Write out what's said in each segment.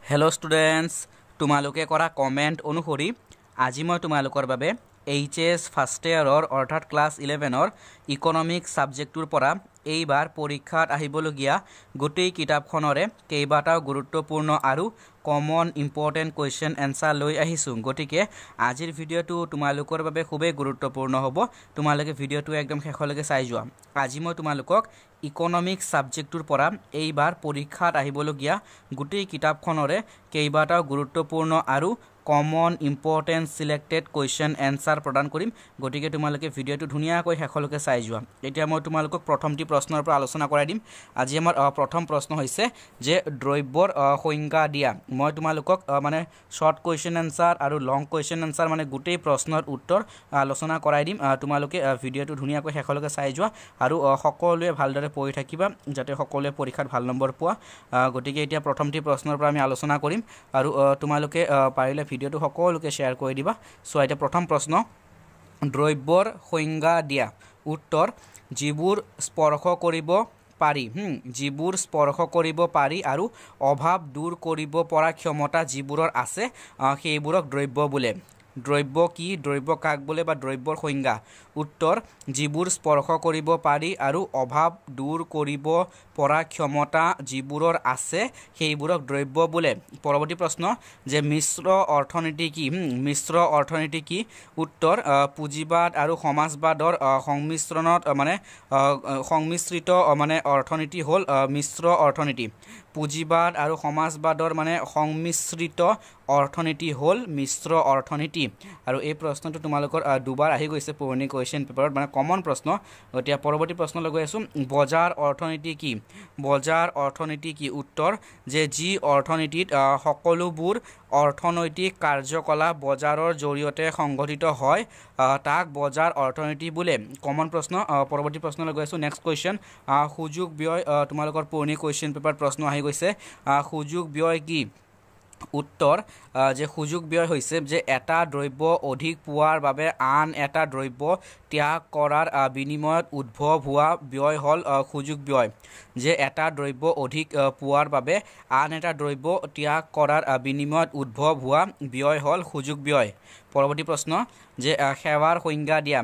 Hello' students, তোমালোকে কৰা comment অনুসৰি আজি মই তোমালোকৰ বাবে এইচএছ ফাৰ্ষ্ট ইয়াৰৰ অৰ্থাৎ ক্লাছ 11ৰ ইকনমিক্স ছাবজেক্টটোৰ পৰা এইবাৰ পৰীক্ষাত আহিবলগীয়া গোটেই কিতাপখনৰে কেইবাটাও গুৰুত্বপূৰ্ণ আৰু কমন ইম্পৰ্টেণ্ট কুৱেশ্যন এনচাৰ লৈ আহিছোঁ। গতিকে আজিৰ ভিডিঅ'টো তোমালোকৰ বাবে খুবেই গুৰুত্বপূৰ্ণ হ'ব। তোমালোকে ভিডিঅ'টো একদম শেষলৈকে চাই যোৱা। আজি মই তোমালোকক ইকনমিক্স ছাবজেক্টটোৰ পৰা এইবাৰ পৰীক্ষাত আহিবলগীয়া গোটেই কিতাপখনৰে কেইবাটাও গুৰুত্বপূৰ্ণ আৰু common important selected question answer প্ৰদান কৰিম। গতিকে তোমালোকে ভিডিঅ'টো ধুনীয়াকৈ শেষলৈকে চাই যোৱা। এতিয়া মই তোমালোকক প্ৰথমটি প্ৰশ্নৰ পৰা আলোচনা কৰাই দিম। আজি আমাৰ প্ৰথম প্ৰশ্ন হৈছে যে দ্ৰব্যৰ সংজ্ঞা দিয়া। মই তোমালোকক মানে শ্বৰ্ট কুৱেশ্যন এনচাৰ আৰু লং কুৱেশ্যন এনচাৰ মানে গোটেই প্ৰশ্নৰ উত্তৰ আলোচনা কৰাই দিম। তোমালোকে ভিডিঅ'টো ধুনীয়াকৈ শেষলৈকে চাই যোৱা আৰু সকলোৱে ভালদৰে পঢ়ি থাকিবা যাতে সকলোৱে পৰীক্ষাত ভাল নম্বৰ পোৱা। গতিকে এতিয়া প্ৰথমটি প্ৰশ্নৰ পৰা আমি আলোচনা কৰিম আৰু তোমালোকে পাৰিলে ভিডিঅ'টো সকলোকে শ্বেয়াৰ কৰি দিবা। চ' এতিয়া প্ৰথম প্ৰশ্ন, দ্ৰব্যৰ সংজ্ঞা দিয়া। উত্তৰ, যিবোৰ স্পৰ্শ কৰিব পাৰি, যিবোৰ স্পৰ্শ কৰিব পাৰি আৰু অভাৱ দূৰ কৰিব পৰা ক্ষমতা যিবোৰৰ আছে সেইবোৰক দ্ৰব্য বোলে। দ্ৰব্য কি, দ্ৰব্য কাক বোলে বা দ্ৰব্যৰ সংজ্ঞা? উত্তৰ, যিবোৰ স্পৰ্শ কৰিব পাৰি আৰু অভাৱ দূৰ কৰিব পৰা ক্ষমতা যিবোৰৰ আছে সেইবোৰক দ্ৰব্য বোলে। পৰৱৰ্তী প্ৰশ্ন, যে মিশ্ৰ অৰ্থনীতি কি? মিশ্ৰ অৰ্থনীতি কি? উত্তৰ, পুঁজিবাদ আৰু সমাজবাদৰ সংমিশ্ৰণত সংমিশ্ৰিত অৰ্থনীতি হ'ল মিশ্ৰ অৰ্থনীতি। পুঁজিবাদ আৰু সমাজবাদৰ সংমিশ্ৰিত অৰ্থনীতি হ'ল মিশ্ৰ অৰ্থনীতি। আৰু এই প্ৰশ্নটো তোমালোকৰ দুবাৰ আহি গৈছে পুৰণি কুৱেশ্যন পেপাৰত, কমন প্ৰশ্ন। এতিয়া পৰৱৰ্তী প্ৰশ্নলৈ গৈ আছোঁ, বজাৰ অৰ্থনীতি কি? বজাৰ অৰ্থনীতি কি? উত্তৰ, যে যি অৰ্থনীতিত সকলোবোৰ অৰ্থনৈতিক কাৰ্যকলাপ বজাৰৰ জৰিয়তে সংঘটিত হয় তাক বজাৰ অৰ্থনীতি বোলে। কমন প্ৰশ্ন। পৰৱৰ্তী প্ৰশ্নলৈ গৈ আছোঁ, নেক্সট কুৱেশ্যন, সুযোগ ব্যয়। তোমালোকৰ পুৰণি কুৱেশ্যন পেপাৰ প্ৰশ্ন আহি গৈছে। সুযোগ ব্যয় কি? উত্তৰ, যে সুযোগ ব্যয় হৈছে যে এটা দ্ৰব্য অধিক পোৱাৰ বাবে আন এটা দ্ৰব্য ত্যাগ কৰাৰ বিনিময়ত উদ্ভৱ হোৱা ব্যয় হ'ল সুযোগ ব্যয়। যে এটা দ্ৰব্য অধিক পোৱাৰ বাবে আন এটা দ্ৰব্য ত্যাগ কৰাৰ বিনিময়ত উদ্ভৱ হোৱা ব্যয় হ'ল সুযোগ ব্যয়। পৰৱৰ্তী প্ৰশ্ন, যে সেৱাৰ সংজ্ঞা দিয়া।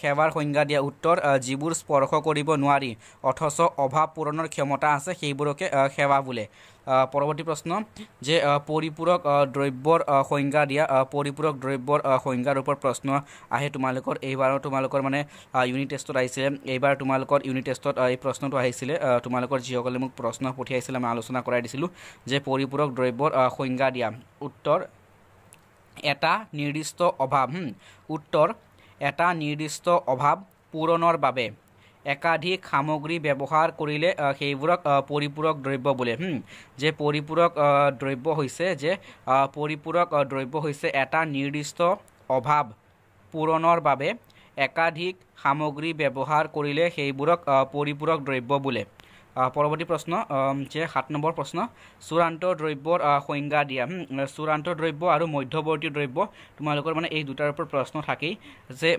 সেৱাৰ সংজ্ঞা দিয়া। উত্তৰ, যিবোৰ স্পৰ্শ কৰিব নোৱাৰি অথচ অভাৱ পূৰণৰ ক্ষমতা আছে সেইবোৰকে সেৱা বোলে। পৰৱৰ্তী প্ৰশ্ন, যে পৰিপূৰক দ্ৰব্যৰ সংজ্ঞা দিয়া। পৰিপূৰক দ্ৰব্যৰ সংজ্ঞাৰ ওপৰত প্ৰশ্ন আহে তোমালোকৰ। এইবাৰো তোমালোকৰ ইউনিট টেষ্টত আহিছিলে। এইবাৰ তোমালোকৰ ইউনিট টেষ্টত এই প্ৰশ্নটো আহিছিলে। তোমালোকৰ যিসকলে মোক প্ৰশ্ন পঠিয়াইছিলে আমি আলোচনা কৰাই দিছিলোঁ যে পৰিপূৰক দ্ৰব্যৰ সংজ্ঞা দিয়া। উত্তৰ, এটা নিৰ্দিষ্ট অভাৱ। উত্তৰ, এটা নিৰ্দিষ্ট অভাৱ পূৰণৰ বাবে একাধিক সামগ্ৰী ব্যৱহাৰ কৰিলে সেইবোৰক পৰিপূৰক দ্ৰব্য বোলে। যে পৰিপূৰক দ্ৰব্য হৈছে দ্ৰব্য হৈছে এটা নিৰ্দিষ্ট অভাৱ পূৰণৰ বাবে একাধিক সামগ্ৰী ব্যৱহাৰ কৰিলে সেইবোৰক পৰিপূৰক দ্ৰব্য বোলে। পৰৱৰ্তী প্ৰশ্ন, যে 7 নম্বৰ প্ৰশ্ন, চূড়ান্ত দ্ৰব্যৰ সংজ্ঞা দিয়া। চূড়ান্ত দ্ৰব্য আৰু মধ্যৱৰ্তী দ্ৰব্য তোমালোকৰ এই দুটাৰ ওপৰত প্ৰশ্ন থাকেই। যে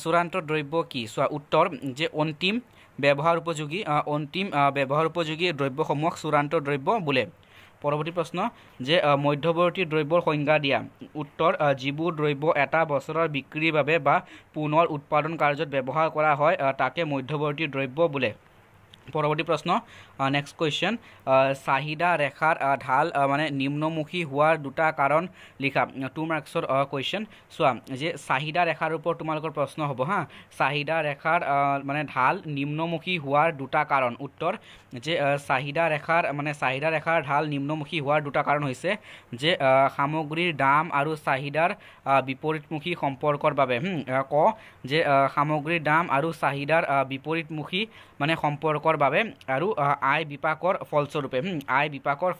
চূড়ান্ত দ্ৰব্য কি? চোৱা, উত্তৰ, যে অন্তিম ব্যৱহাৰ উপযোগী দ্ৰব্যসমূহক চূড়ান্ত দ্ৰব্য বোলে। পৰৱৰ্তী প্ৰশ্ন, যে মধ্যৱৰ্তী দ্ৰব্যৰ সংজ্ঞা দিয়া। উত্তৰ, যিবোৰ দ্ৰব্য এটা বছৰৰ বিক্ৰীৰ বাবে বা পুনৰ উৎপাদন কাৰ্যত ব্যৱহাৰ কৰা হয় তাকে মধ্যৱৰ্তী দ্ৰব্য বোলে। পৰৱৰ্তী প্ৰশ্ন, নেক্সট কুৱেশ্যন, চাহিদা ৰেখাৰ ঢাল নিম্নমুখী হোৱাৰ দুটা কাৰণ লিখা। 2 মাৰ্কছৰ কুৱেশ্যন। চোৱা, যে চাহিদা ৰেখাৰ ওপৰত তোমালোকৰ প্ৰশ্ন হ'ব চাহিদা ৰেখাৰ ঢাল নিম্নমুখী হোৱাৰ দুটা কাৰণ। উত্তৰ, যে চাহিদা ৰেখাৰ ঢাল নিম্নমুখী হোৱাৰ দুটা কাৰণ হৈছে যে সামগ্ৰীৰ দাম আৰু চাহিদাৰ বিপৰীতমুখী সম্পৰ্কৰ বাবে। যে সামগ্ৰীৰ দাম আৰু চাহিদাৰ বিপৰীতমুখী সম্পৰ্কৰ বাবে আৰু আয় বিপাকৰ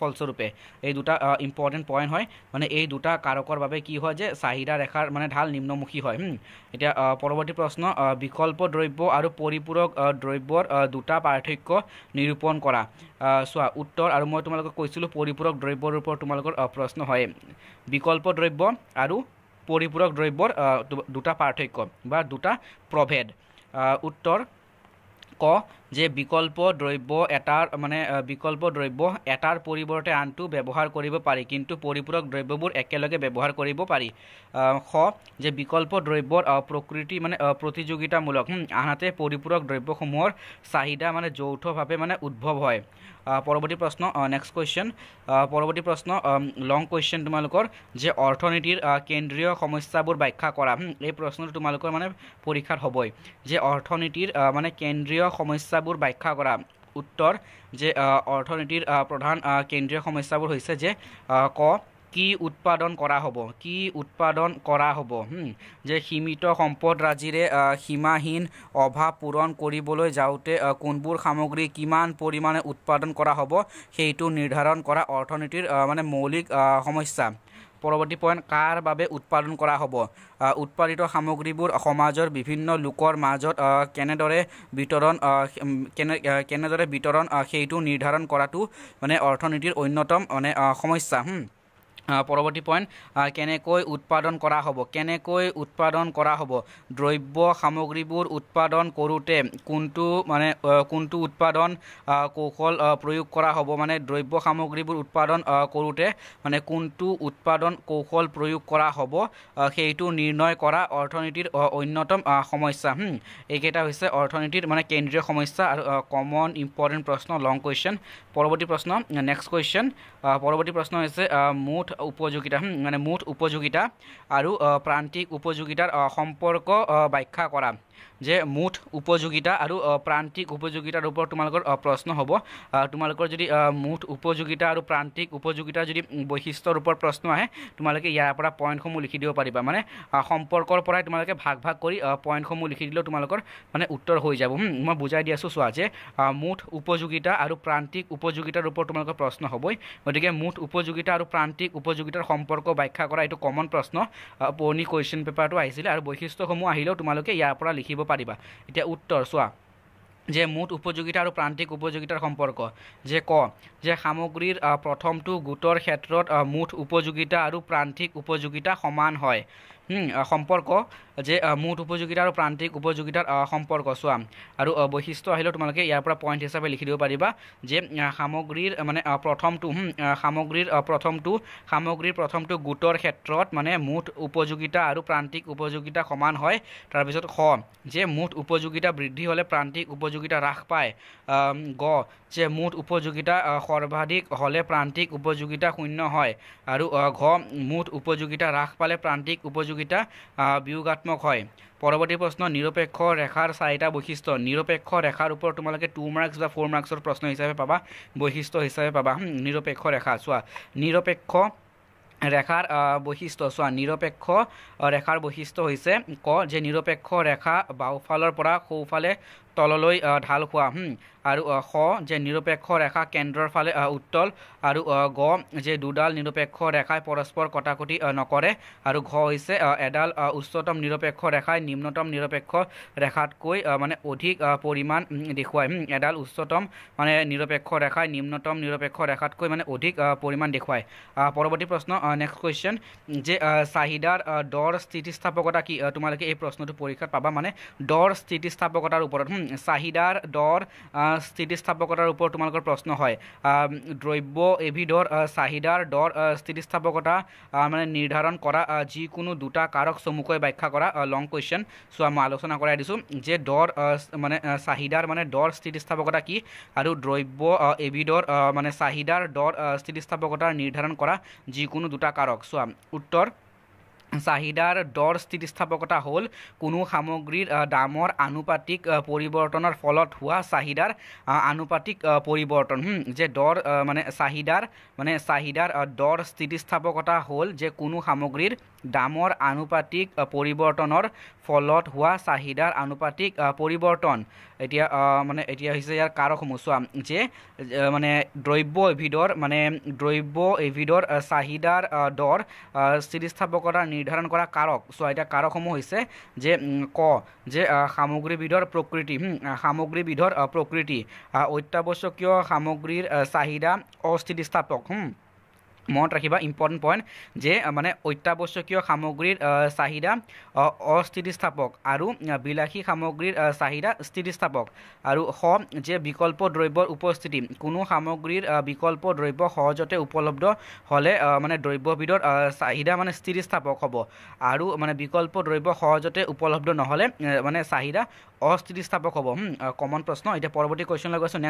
ফলস্বৰূপে এই দুটা ইম্পৰ্টেণ্ট পইণ্ট হয়। এই দুটা কাৰকৰ বাবে কি হয় যে চাহিদা ৰেখাৰ ঢাল নিম্নমুখী হয়। এতিয়া পৰৱৰ্তী প্ৰশ্ন, বিকল্প দ্ৰব্য আৰু পৰিপূৰক দ্ৰব্যৰ দুটা পাৰ্থক্য নিৰূপণ কৰা। চোৱা, উত্তৰ, আৰু মই তোমালোকক কৈছিলোঁ পৰিপূৰক দ্ৰব্যৰ ওপৰত তোমালোকৰ প্ৰশ্ন হয়। বিকল্প দ্ৰব্য আৰু পৰিপূৰক দ্ৰব্যৰ দুটা পাৰ্থক্য বা দুটা প্ৰভেদ। উত্তৰ, ক, যে বিকল্প দ্ৰব্য এটাৰ মানে বিকল্প দ্ৰব্য এটাৰ পৰিৱৰ্তে আনটো ব্যৱহাৰ কৰিব পাৰি কিন্তু পৰিপূৰক দ্ৰব্যবোৰ একেলগে ব্যৱহাৰ কৰিব পাৰি খ যে বিকল্প দ্ৰব্যৰ প্ৰকৃতি মানে প্ৰতিযোগিতামূলক আনহাতে পৰিপূৰক দ্ৰব্যসমূহৰ চাহিদা মানে যৌথভাৱে মানে উদ্ভৱ হয় পৰৱৰ্তী প্ৰশ্ন নেক্সট কুৱেশ্যন পৰৱৰ্তী প্ৰশ্ন লং কুৱেশ্যন তোমালোকৰ যে অৰ্থনীতিৰ কেন্দ্ৰীয় সমস্যাবোৰ ব্যাখ্যা কৰা এই প্ৰশ্নটো তোমালোকৰ মানে পৰীক্ষাত হ'বই যে অৰ্থনীতিৰ মানে কেন্দ্ৰীয় সমস্যাবোৰ ব্যাখ্যা কৰা উত্তৰ যে অৰ্থনীতিৰ প্ৰধান কেন্দ্ৰীয় সমস্যাবোৰ হৈছে যে ক কি উৎপাদন কৰা হ'ব যে সীমিত সম্পদৰাজিৰে সীমাহীন অভাৱ পূৰণ কৰিবলৈ যাওঁতে কোনবোৰ সামগ্ৰী কিমান পৰিমাণে উৎপাদন কৰা হ'ব সেইটো নিৰ্ধাৰণ কৰা অৰ্থনীতিৰ মানে মৌলিক সমস্যা পৰৱৰ্তী পইণ্ট কাৰ বাবে উৎপাদন কৰা হ'ব উৎপাদিত সামগ্ৰীবোৰ সমাজৰ বিভিন্ন লোকৰ মাজত কেনেদৰে বিতৰণ সেইটো নিৰ্ধাৰণ কৰাটো মানে অৰ্থনীতিৰ অন্যতম মানে সমস্যা পৰৱৰ্তী পইণ্ট কেনেকৈ উৎপাদন কৰা হ'ব দ্ৰব্য সামগ্ৰীবোৰ উৎপাদন কৰোঁতে কোনটো উৎপাদন কৌশল প্ৰয়োগ কৰা হ'ব মানে দ্ৰব্য সামগ্ৰীবোৰ উৎপাদন কৰোঁতে মানে কোনটো উৎপাদন কৌশল প্ৰয়োগ কৰা হ'ব সেইটো নিৰ্ণয় কৰা অৰ্থনীতিৰ অন্যতম সমস্যা এইকেইটা হৈছে অৰ্থনীতিৰ মানে কেন্দ্ৰীয় সমস্যা আৰু কমন ইম্পৰ্টেণ্ট প্ৰশ্ন লং কুৱেশ্যন পৰৱৰ্তী প্ৰশ্ন নেক্সট কুৱেশ্যন পৰৱৰ্তী প্ৰশ্ন হৈছে মুঠ উপযোগিতা আৰু প্ৰান্তিক উপযোগিতাৰ সম্পৰ্ক ব্যাখ্যা কৰা যে মুঠ উপযোগিতা আৰু প্ৰান্তিক উপযোগিতাৰ ওপৰত তোমালোকৰ প্ৰশ্ন হ'ব তোমালোকৰ যদি মুঠ উপযোগিতা আৰু প্ৰান্তিক উপযোগিতাৰ যদি বৈশিষ্ট্যৰ ওপৰত প্ৰশ্ন আহে তোমালোকে ইয়াৰ পৰা পইণ্টসমূহ লিখি দিব পাৰিবা মানে সম্পৰ্কৰ পৰাই তোমালোকে ভাগ কৰি পইণ্টসমূহ লিখি দিলেও তোমালোকৰ মানে উত্তৰ হৈ যাব মই বুজাই দি আছোঁ চোৱা যে মুঠ উপযোগিতা আৰু প্ৰান্তিক উপযোগিতাৰ ওপৰত তোমালোকৰ প্ৰশ্ন হ'বই গতিকে মুঠ উপযোগিতা আৰু প্ৰান্তিক উপযোগিতাৰ সম্পৰ্ক ব্যাখ্যা কৰা এইটো কমন প্ৰশ্ন পুৰণি কুৱেশ্যন পেপাৰটো আহিছিলে আৰু বৈশিষ্ট্যসমূহ আহিলেও তোমালোকে ইয়াৰ পৰা লিখিব পাৰিবা এতিয়া উত্তৰ চোৱা যে মুঠ উপযোগিতা আৰু প্ৰান্তিক উপযোগিতাৰ সম্পৰ্ক যে যে সামগ্ৰীৰ প্ৰথমটো গোটৰ ক্ষেত্ৰত মুঠ উপযোগিতা আৰু প্ৰান্তিক উপযোগিতা সমান হয় সম্পৰ্ক যে মুঠ উপযোগিতা আৰু প্ৰান্তিক উপযোগিতাৰ সম্পৰ্ক চোৱা আৰু বৈশিষ্ট্য আহিলেও তোমালোকে ইয়াৰ পৰা পইণ্ট হিচাপে লিখি দিব পাৰিবা যে সামগ্ৰীৰ মানে সামগ্ৰীৰ প্ৰথমটো গোটৰ ক্ষেত্ৰত মানে মুঠ উপযোগিতা আৰু প্ৰান্তিক উপযোগিতা সমান হয় তাৰপিছত যে মুঠ উপযোগিতা বৃদ্ধি হ'লে প্ৰান্তিক উপযোগিতা হ্ৰাস পায় যে মুঠ উপযোগিতা সৰ্বাধিক হ'লে প্ৰান্তিক উপযোগিতা শূন্য হয় আৰু মুঠ উপযোগিতা হ্ৰাস পালে প্ৰান্তিক উপযোগিতা বিয়োগাত্মক হয় পৰৱৰ্তী প্ৰশ্ন নিৰপেক্ষ ৰেখাৰ চাৰিটা বৈশিষ্ট্য নিৰপেক্ষ ৰেখাৰ ওপৰত তোমালোকে 2 মাৰ্কছ বা 4 মাৰ্কছৰ প্ৰশ্ন হিচাপে পাবা বৈশিষ্ট্য হিচাপে পাবা নিৰপেক্ষ ৰেখা চোৱা নিৰপেক্ষ ৰেখাৰ বৈশিষ্ট্য চোৱা নিৰপেক্ষ ৰেখাৰ বৈশিষ্ট্য হৈছে যে নিৰপেক্ষ ৰেখা বাওঁফালৰ পৰা সোঁফালে তললৈ ঢাল খোৱা আৰু যে নিৰপেক্ষ ৰেখা কেন্দ্ৰৰ ফালে উত্তল আৰু যে দুডাল নিৰপেক্ষ ৰেখাই পৰস্পৰ কটাকটি নকৰে আৰু হৈছে এডাল উচ্চতম নিৰপেক্ষ ৰেখাই নিম্নতম নিৰপেক্ষ ৰেখাতকৈ মানে অধিক পৰিমাণ দেখুৱায় এডাল উচ্চতম মানে নিৰপেক্ষ ৰেখাই নিম্নতম নিৰপেক্ষ ৰেখাতকৈ মানে অধিক পৰিমাণ দেখুৱায় পৰৱৰ্তী প্ৰশ্ন নেক্সট কুৱেশ্যন যে চাহিদাৰ দৰ স্থিতিস্থাপকতা কি তোমালোকে এই প্ৰশ্নটো পৰীক্ষাত পাবা মানে দৰ স্থিতিস্থাপকতাৰ ওপৰত চাহিদাৰ দৰ স্থিতিস্থাপকতাৰ ওপৰত তোমালোকৰ প্ৰশ্ন হয় দ্ৰব্য এবিধৰ চাহিদাৰ দৰ স্থিতিস্থাপকতা মানে নিৰ্ধাৰণ কৰা যিকোনো দুটা কাৰক চমুকৈ ব্যাখ্যা কৰা লং কুৱেশ্যন চোৱা মই আলোচনা কৰাই দিছোঁ যে দৰ মানে চাহিদাৰ মানে দৰ স্থিতিস্থাপকতা কি আৰু দ্ৰব্য এবিধৰ মানে চাহিদাৰ দৰ স্থিতিস্থাপকতা নিৰ্ধাৰণ কৰা যিকোনো দুটা কাৰক চোৱা উত্তৰ চাহিদাৰ দৰ স্থিতিস্থাপকতা হ'ল কোনো সামগ্ৰীৰ দামৰ আনুপাতিক পৰিৱৰ্তনৰ ফলত হোৱা চাহিদাৰ আনুপাতিক পৰিৱৰ্তন যে দৰ মানে চাহিদাৰ দৰ স্থিতিস্থাপকতা হ'ল যে কোনো সামগ্ৰীৰ দামৰ আনুপাতিক পৰিৱৰ্তনৰ ফলত হোৱা চাহিদাৰ আনুপাতিক পৰিৱৰ্তন এতিয়া হৈছে ইয়াৰ কাৰকসমূহ চোৱা যে মানে দ্ৰব্য এবিধৰ চাহিদাৰ দৰ স্থিতিস্থাপকতা নিৰ্ধাৰণ কৰা কাৰক চোৱা এতিয়া কাৰকসমূহ হৈছে যে যে সামগ্ৰীবিধৰ প্ৰকৃতি অত্যাৱশ্যকীয় সামগ্ৰীৰ চাহিদা অস্থিতিস্থাপক মনত ৰাখিবা ইম্পৰ্টেণ্ট পইণ্ট যে মানে অত্যাৱশ্যকীয় সামগ্ৰীৰ চাহিদা অস্থিতিস্থাপক আৰু বিলাসী সামগ্ৰীৰ চাহিদা স্থিতিস্থাপক আৰু যে বিকল্প দ্ৰব্যৰ উপস্থিতি কোনো সামগ্ৰীৰ বিকল্প দ্ৰব্য সহজতে উপলব্ধ হ'লে মানে দ্ৰব্যবিধৰ চাহিদা মানে স্থিতিস্থাপক হ'ব আৰু মানে বিকল্প দ্ৰব্য সহজতে উপলব্ধ নহ'লে মানে চাহিদা অস্থিতিস্থাপক হ'ব কমন প্ৰশ্ন এতিয়া পৰৱৰ্তী কুৱেশ্যনলৈ গৈছোঁ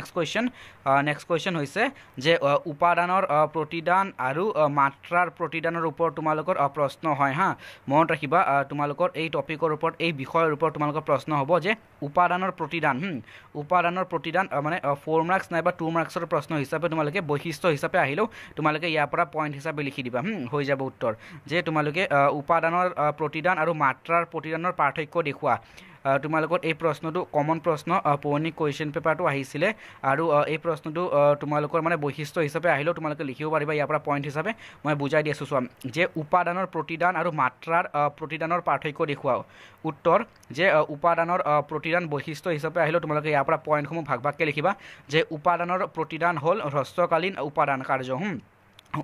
নেক্সট কুৱেশ্যন হৈছে যে উপাদানৰ প্ৰতিদান আৰু মাত্ৰাৰ প্ৰতিদানৰ ওপৰত তোমালোকৰ প্ৰশ্ন হয় হা মনত ৰাখিবা তোমালোকৰ এই টপিকৰ ওপৰত এই বিষয়ৰ ওপৰত তোমালোকৰ প্ৰশ্ন হ'ব যে উপাদানৰ প্ৰতিদান মানে 4 মাৰ্কছ নাইবা 2 মাৰ্কছৰ প্ৰশ্ন হিচাপে তোমালোকে বৈশিষ্ট্য হিচাপে আহিলেও তোমালোকে ইয়াৰ পৰা পইণ্ট হিচাপে লিখি দিবা হৈ যাব উত্তৰ যে তোমালোকে উপাদানৰ প্ৰতিদান আৰু মাত্ৰাৰ প্ৰতিদানৰ পাৰ্থক্য দেখুওৱা তোমালোকৰ এই প্ৰশ্নটো কমন প্ৰশ্ন পুৰণি কুৱেশ্যন পেপাৰটো আহিছিলে আৰু এই প্ৰশ্নটো তোমালোকৰ মানে বৈশিষ্ট্য হিচাপে আহিলেও তোমালোকে লিখিব পাৰিবা ইয়াৰ পৰা পইণ্ট হিচাপে মই বুজাই দি আছোঁ চোৱা যে উপাদানৰ প্ৰতিদান আৰু মাত্ৰাৰ প্ৰতিদানৰ পাৰ্থক্য দেখুৱাও উত্তৰ যে উপাদানৰ প্ৰতিদান বৈশিষ্ট্য হিচাপে আহিলেও তোমালোকে ইয়াৰ পৰা পইণ্টসমূহ ভাগ ভাগকৈ লিখিবা যে উপাদানৰ প্ৰতিদান হ'ল হ্ৰস্বকালীন উপাদান কাৰ্য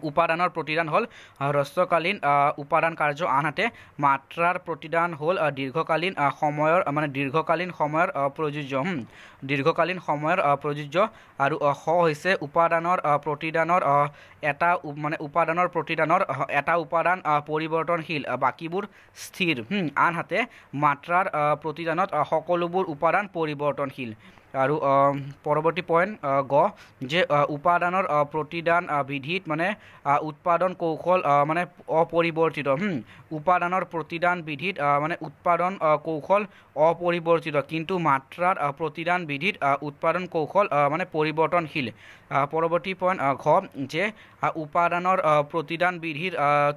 উপাদানৰ প্ৰতিদান হ'ল হ্ৰস্বকালীন উপাদান কাৰ্য আনহাতে মাত্ৰাৰ প্ৰতিদান হ'ল দীৰ্ঘকালীন সময়ৰ প্ৰযোজ্য আৰু হৈছে উপাদানৰ প্ৰতিদানৰ এটা উপাদান পৰিৱৰ্তনশীল বাকীবোৰ স্থিৰ আনহাতে মাত্ৰাৰ প্ৰতিদানত সকলোবোৰ উপাদান পৰিৱৰ্তনশীল আৰু পৰৱৰ্তী পইণ্ট যে উপাদানৰ প্ৰতিদান বিধিত মানে উৎপাদন কৌশল মানে অপৰিৱৰ্তিত উপাদানৰ প্ৰতিদান বিধিত মানে উৎপাদন কৌশল অপৰিৱৰ্তিত কিন্তু মাত্ৰাৰ প্ৰতিদান বিধিত উৎপাদন কৌশল মানে পৰিৱৰ্তনশীল পৰৱৰ্তী পইণ্ট যে উপাদানৰ প্ৰতিদান বিধিৰ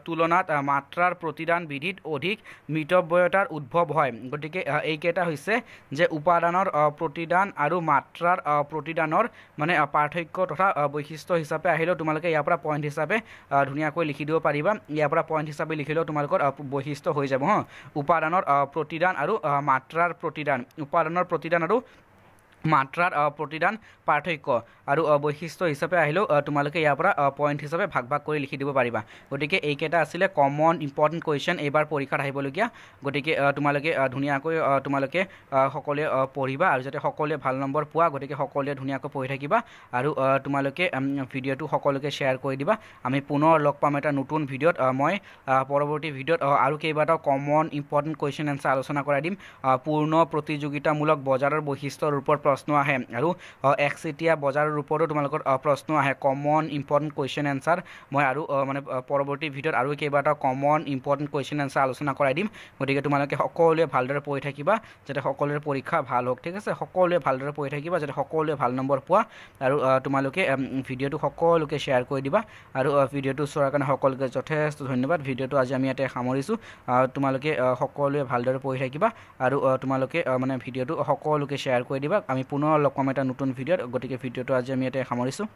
তুলনাত মাত্ৰাৰ প্ৰতিদান বিধিত অধিক মিতব্যয়তাৰ উদ্ভৱ হয় গতিকে এইকেইটা হৈছে যে উপাদানৰ প্ৰতিদান আৰু মাত্ৰাৰ প্ৰতিদানৰ মানে পাৰ্থক্য তথা বৈশিষ্ট্য হিচাপে আহিলেও তোমালোকে ইয়াৰ পৰা পইণ্ট হিচাপে ধুনীয়াকৈ লিখি দিব পাৰিবা ইয়াৰ পৰা পইণ্ট হিচাপে লিখিলেও তোমালোকৰ বৈশিষ্ট্য হৈ যাব উপাদানৰ প্ৰতিদান আৰু মাত্ৰাৰ প্ৰতিদান উপাদানৰ প্ৰতিদান আৰু মাত্ৰাৰ প্ৰতিদান পাৰ্থক্য আৰু বৈশিষ্ট্য হিচাপে আহিলেও তোমালোকে ইয়াৰ পৰা পইণ্ট হিচাপে ভাগ ভাগ কৰি লিখি দিব পাৰিবা গতিকে এইকেইটা আছিলে কমন ইম্পৰ্টেণ্ট কুৱেশ্যন এইবাৰ পৰীক্ষাত আহিবলগীয়া গতিকে তোমালোকে ধুনীয়াকৈ তোমালোকে সকলোৱে পঢ়িবা আৰু যাতে সকলোৱে ভাল নম্বৰ পোৱা গতিকে সকলোৱে ধুনীয়াকৈ পঢ়ি থাকিবা আৰু তোমালোকে ভিডিঅ'টো সকলোকে শ্বেয়াৰ কৰি দিবা আমি পুনৰ লগ পাম এটা নতুন ভিডিঅ'ত মই পৰৱৰ্তী ভিডিঅ'ত আৰু কেইবাটাও কমন ইম্পৰ্টেণ্ট কুৱেশ্যন এনচাৰ আলোচনা কৰাই দিম পূৰ্ণ প্ৰতিযোগিতামূলক বজাৰৰ বৈশিষ্ট্যৰ ওপৰত প্ৰশ্ন আহে আৰু একচেটিয়া বজাৰৰ ওপৰতো তোমালোকৰ প্ৰশ্ন আহে কমন ইম্পৰ্টেণ্ট কুৱেশ্যন এনচাৰ মই আৰু মানে পৰৱৰ্তী ভিডিঅ'ত আৰু কেইবাটাও কমন ইম্পৰ্টেণ্ট কুৱেশ্যন এনচাৰ আলোচনা কৰাই দিম গতিকে তোমালোকে সকলোৱে ভালদৰে পঢ়ি থাকিবা যাতে সকলোৰে পৰীক্ষা ভাল হওক ঠিক আছে সকলোৱে ভালদৰে পঢ়ি থাকিবা যাতে সকলোৱে ভাল নম্বৰ পোৱা আৰু তোমালোকে ভিডিঅ'টো সকলোকে শ্বেয়াৰ কৰি দিবা আৰু ভিডিঅ'টো চোৱাৰ কাৰণে সকলোকে যথেষ্ট ধন্যবাদ ভিডিঅ'টো আজি আমি ইয়াতে সামৰিছোঁ তোমালোকে সকলোৱে ভালদৰে পঢ়ি থাকিবা আৰু তোমালোকে মানে ভিডিঅ'টো সকলোকে শ্বেয়াৰ কৰি দিবা আমি পুনৰ লগ পাম এটা নতুন ভিডিঅ'ত গতিকে ভিডিঅ'টো আজি আমি ইয়াতে সামৰিছোঁ